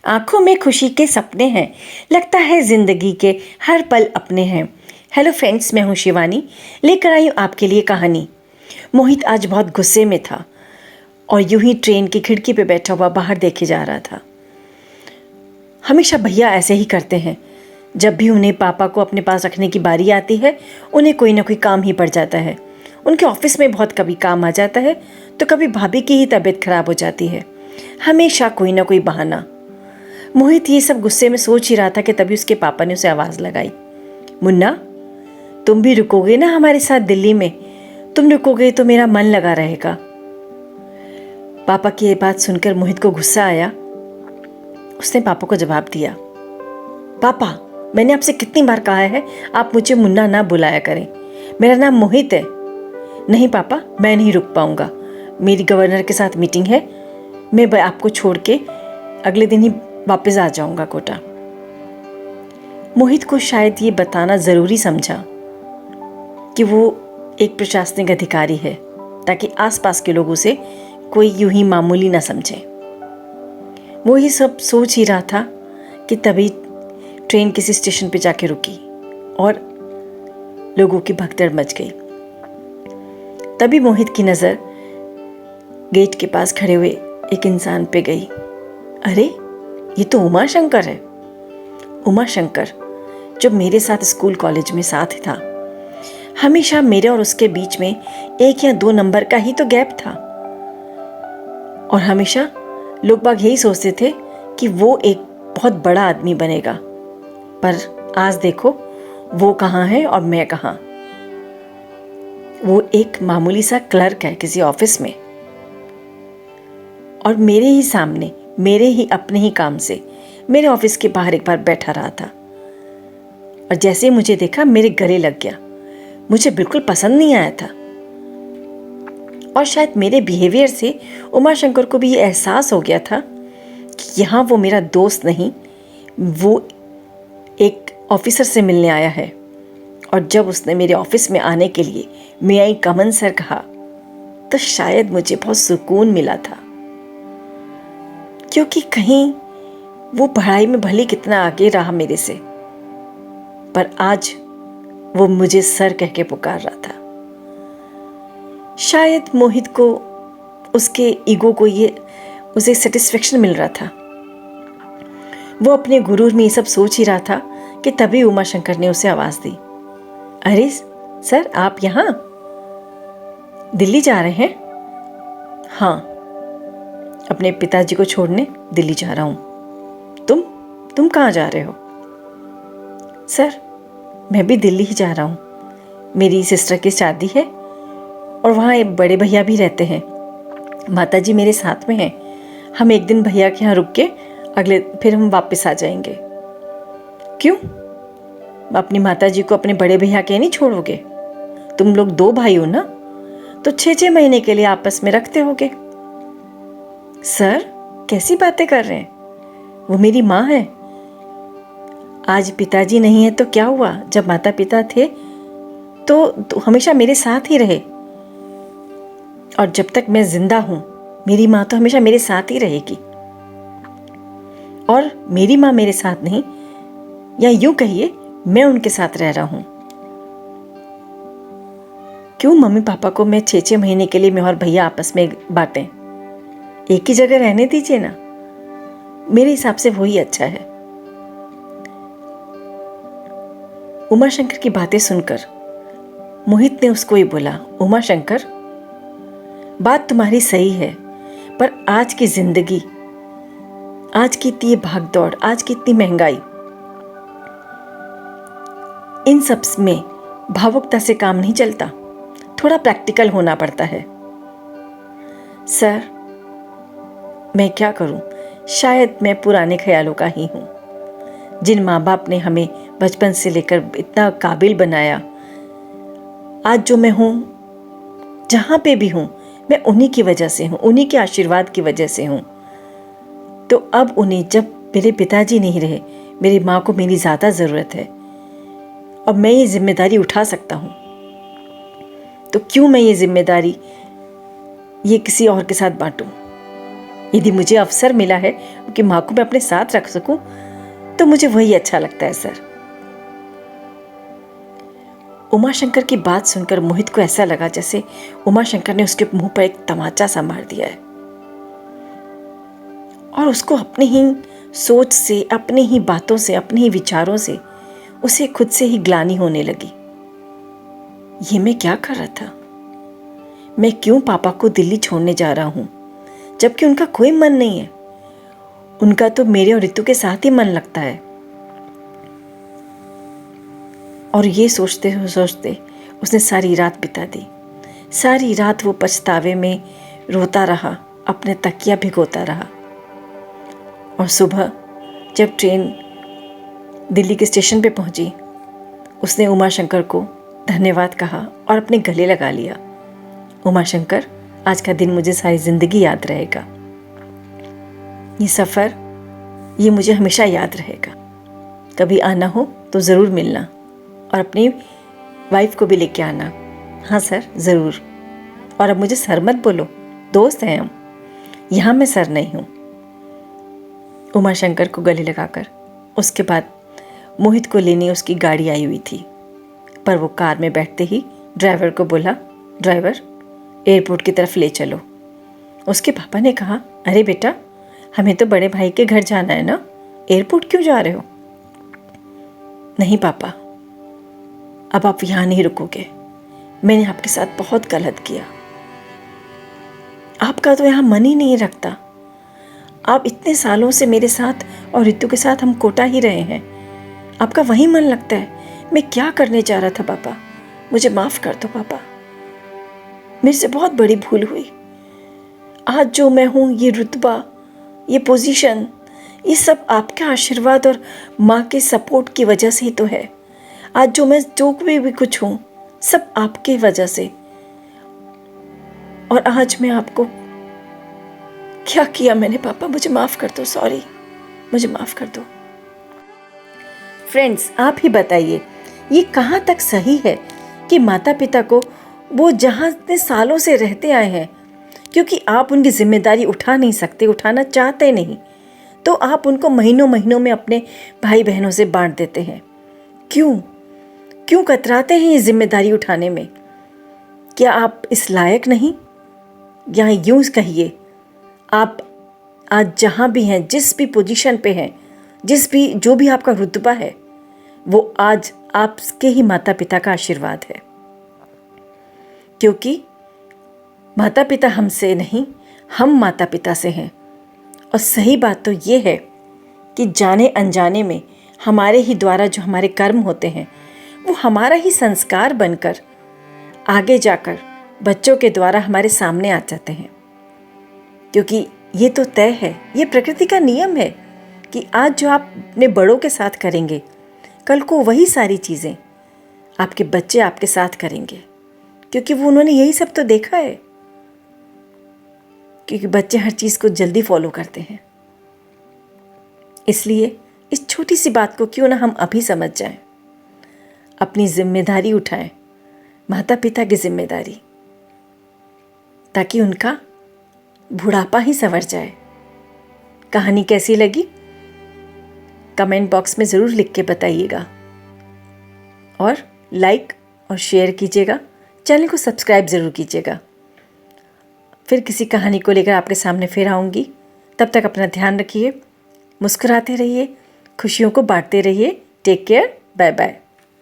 आंखों में खुशी के सपने हैं, लगता है जिंदगी के हर पल अपने हैं। हेलो फ्रेंड्स, मैं हूँ शिवानी, लेकर आई हूँ आपके लिए कहानी। मोहित आज बहुत गुस्से में था और यूं ही ट्रेन की खिड़की पे बैठा हुआ बाहर देखे जा रहा था। हमेशा भैया ऐसे ही करते हैं। जब भी उन्हें पापा को अपने पास रखने की बारी आती है, उन्हें कोई ना कोई काम ही पड़ जाता है। उनके ऑफिस में बहुत कभी काम आ जाता है तो कभी भाभी की ही तबीयत खराब हो जाती है। हमेशा कोई ना कोई बहाना। मोहित ये सब गुस्से में सोच ही रहा था कि तभी उसके पापा ने उसे आवाज़ लगाई, मुन्ना, तुम भी रुकोगे ना हमारे साथ दिल्ली में? तुम रुकोगे तो मेरा मन लगा रहेगा। पापा की ये बात सुनकर मोहित को गुस्सा आया। उसने पापा को जवाब दिया, पापा, मैंने आपसे कितनी बार कहा है आप मुझे मुन्ना ना बुलाया करें। मेरा नाम मोहित है। नहीं पापा, मैं नहीं रुक पाऊंगा। मेरी गवर्नर के साथ मीटिंग है। मैं आपको छोड़ के अगले दिन ही वापस आ जाऊंगा कोटा। मोहित को शायद ये बताना ज़रूरी समझा कि वो एक प्रशासनिक अधिकारी है, ताकि आसपास के लोग उसे कोई यूं ही मामूली ना समझे। वो ये सब सोच ही रहा था कि तभी ट्रेन किसी स्टेशन पे जाके रुकी और लोगों की भगदड़ मच गई। तभी मोहित की नज़र गेट के पास खड़े हुए एक इंसान पे गई। अरे, ये तो उमा शंकर है। उमा शंकर जो मेरे साथ स्कूल कॉलेज में साथ था। हमेशा मेरे और उसके बीच में 1 या 2 नंबर का ही तो गैप था और हमेशा लोग बाग यही सोचते थे कि वो एक बहुत बड़ा आदमी बनेगा। पर आज देखो, वो कहाँ है और मैं कहाँ। वो एक मामूली सा क्लर्क है किसी ऑफिस में और मेरे ही सामने, मेरे ही अपने ही काम से मेरे ऑफिस के बाहर एक बार बैठा रहा था और जैसे ही मुझे देखा मेरे गले लग गया। मुझे बिल्कुल पसंद नहीं आया था और शायद मेरे बिहेवियर से उमा शंकर को भी ये एहसास हो गया था कि यहाँ वो मेरा दोस्त नहीं, वो एक ऑफिसर से मिलने आया है। और जब उसने मेरे ऑफिस में आने के लिए मे आई कम इन सर कहा तो शायद मुझे बहुत सुकून मिला था, क्योंकि कहीं वो पढ़ाई में भले कितना आगे रहा मेरे से, पर आज वो मुझे सर कह के पुकार रहा था। शायद मोहित को उसके ईगो को उसे सेटिस्फेक्शन मिल रहा था। वो अपने गुरूर में ये सब सोच ही रहा था कि तभी उमा शंकर ने उसे आवाज़ दी, अरे सर, आप यहाँ दिल्ली जा रहे हैं? हाँ, अपने पिताजी को छोड़ने दिल्ली जा रहा हूँ। तुम कहाँ जा रहे हो? सर, मैं भी दिल्ली ही जा रहा हूँ। मेरी सिस्टर की शादी है और वहाँ एक बड़े भैया भी रहते हैं। माताजी मेरे साथ में हैं। हम एक दिन भैया के यहाँ रुक के फिर हम वापस आ जाएंगे। क्यों? अपनी माताजी को अपने बड़े भैया के नहीं छोड़ोगे? तुम लोग 2 भाई हो ना, तो 6-6 महीने के लिए आपस में रखते होगे। सर, कैसी बातें कर रहे हैं? वो मेरी माँ है। आज पिताजी नहीं है तो क्या हुआ? जब माता पिता थे तो हमेशा मेरे साथ ही रहे और जब तक मैं जिंदा हूं मेरी माँ तो हमेशा मेरे साथ ही रहेगी। और मेरी माँ मेरे साथ नहीं, या यूं कहिए मैं उनके साथ रह रहा हूं। क्यों मम्मी पापा को मैं 6-6 महीने के लिए मैं और भैया आपस में बांटें? एक ही जगह रहने दीजिए ना। मेरे हिसाब से वही अच्छा है। उमा शंकर की बातें सुनकर मोहित ने उसको ही बोला, उमा शंकर, बात तुम्हारी सही है, पर आज की जिंदगी, आज की इतनी भागदौड़, आज की इतनी महंगाई, इन सब में भावुकता से काम नहीं चलता। थोड़ा प्रैक्टिकल होना पड़ता है। सर, मैं क्या करूं? शायद मैं पुराने ख्यालों का ही हूं। जिन माँ बाप ने हमें बचपन से लेकर इतना काबिल बनाया, आज जो मैं हूं, जहां पे भी हूं, मैं उन्हीं की वजह से हूं, उन्हीं के आशीर्वाद की वजह से हूं। तो अब उन्हें, जब मेरे पिताजी नहीं रहे, मेरी माँ को मेरी ज़्यादा ज़रूरत है और मैं ये जिम्मेदारी उठा सकता हूँ, तो क्यों मैं ये जिम्मेदारी किसी और के साथ बांटूं? यदि मुझे अवसर मिला है कि माँ को मैं अपने साथ रख सकूं तो मुझे वही अच्छा लगता है सर। उमाशंकर की बात सुनकर मोहित को ऐसा लगा जैसे उमाशंकर ने उसके मुंह पर एक तमाचा सा मार दिया है और उसको अपनी ही सोच से, अपनी ही बातों से, अपने ही विचारों से उसे खुद से ही ग्लानि होने लगी। ये मैं क्या कर रहा था? मैं क्यों पापा को दिल्ली छोड़ने जा रहा हूं जबकि उनका कोई मन नहीं है? उनका तो मेरे और रितु के साथ ही मन लगता है। और ये सोचते सोचते उसने सारी रात बिता दी। सारी रात वो पछतावे में रोता रहा, अपने तकिया भिगोता रहा। और सुबह जब ट्रेन दिल्ली के स्टेशन पे पहुंची, उसने उमाशंकर को धन्यवाद कहा और अपने गले लगा लिया। उमाशंकर, आज का दिन मुझे सारी ज़िंदगी याद रहेगा। ये सफ़र, ये मुझे हमेशा याद रहेगा। कभी आना हो तो ज़रूर मिलना और अपनी वाइफ को भी लेके आना। हाँ सर, ज़रूर। और अब मुझे सर मत बोलो, दोस्त हैं हम, यहाँ मैं सर नहीं हूँ। उमाशंकर को गले लगाकर उसके बाद मोहित को लेने उसकी गाड़ी आई हुई थी, पर वो कार में बैठते ही ड्राइवर को बोला, ड्राइवर एयरपोर्ट की तरफ ले चलो। उसके पापा ने कहा, अरे बेटा, हमें तो बड़े भाई के घर जाना है ना, एयरपोर्ट क्यों जा रहे हो? नहीं पापा, अब आप यहाँ नहीं रुकोगे। मैंने आपके साथ बहुत गलत किया। आपका तो यहाँ मन ही नहीं रखता। आप इतने सालों से मेरे साथ और रितु के साथ हम कोटा ही रहे हैं, आपका वही मन लगता है। मैं क्या करने जा रहा था पापा, मुझे माफ़ कर दो पापा, मेरे से बहुत बड़ी भूल हुई। आज जो मैं हूँ, ये रुतबा, ये पोजीशन, ये सब आपके आशीर्वाद और माँ के सपोर्ट की वजह से ही तो है। आज जो मैं जो भी कुछ हूँ, सब आपके वजह से। और आज मैं आपको क्या किया मैंने पापा, मुझे माफ़ कर दो, सॉरी, मुझे माफ़ कर दो। फ्रेंड्स, आप ही बताइए ये कहाँ तक सही है कि माता पिता को वो जहाँ इतने सालों से रहते आए हैं, क्योंकि आप उनकी जिम्मेदारी उठा नहीं सकते, उठाना चाहते नहीं, तो आप उनको महीनों महीनों में अपने भाई बहनों से बांट देते हैं। क्यों कतराते हैं ये जिम्मेदारी उठाने में? क्या आप इस लायक नहीं? या यूं कहिए, आप आज जहाँ भी हैं, जिस भी पोजीशन पे हैं, जो भी आपका रुतबा है, वो आज आपके ही माता पिता का आशीर्वाद है। क्योंकि माता पिता हमसे नहीं, हम माता पिता से हैं। और सही बात तो ये है कि जाने अनजाने में हमारे ही द्वारा जो हमारे कर्म होते हैं, वो हमारा ही संस्कार बनकर आगे जाकर बच्चों के द्वारा हमारे सामने आ जाते हैं। क्योंकि ये तो तय है, ये प्रकृति का नियम है कि आज जो आप अपने बड़ों के साथ करेंगे, कल को वही सारी चीज़ें आपके बच्चे आपके साथ करेंगे। क्योंकि वो उन्होंने यही सब तो देखा है। क्योंकि बच्चे हर चीज़ को जल्दी फॉलो करते हैं। इसलिए इस छोटी सी बात को क्यों ना हम अभी समझ जाएं, अपनी जिम्मेदारी उठाएं, माता पिता की जिम्मेदारी, ताकि उनका बुढ़ापा ही संवर जाए। कहानी कैसी लगी कमेंट बॉक्स में ज़रूर लिख के बताइएगा और लाइक और शेयर कीजिएगा। चैनल को सब्सक्राइब ज़रूर कीजिएगा। फिर किसी कहानी को लेकर आपके सामने फिर आऊँगी। तब तक अपना ध्यान रखिए, मुस्कुराते रहिए, खुशियों को बांटते रहिए। Take care, bye bye.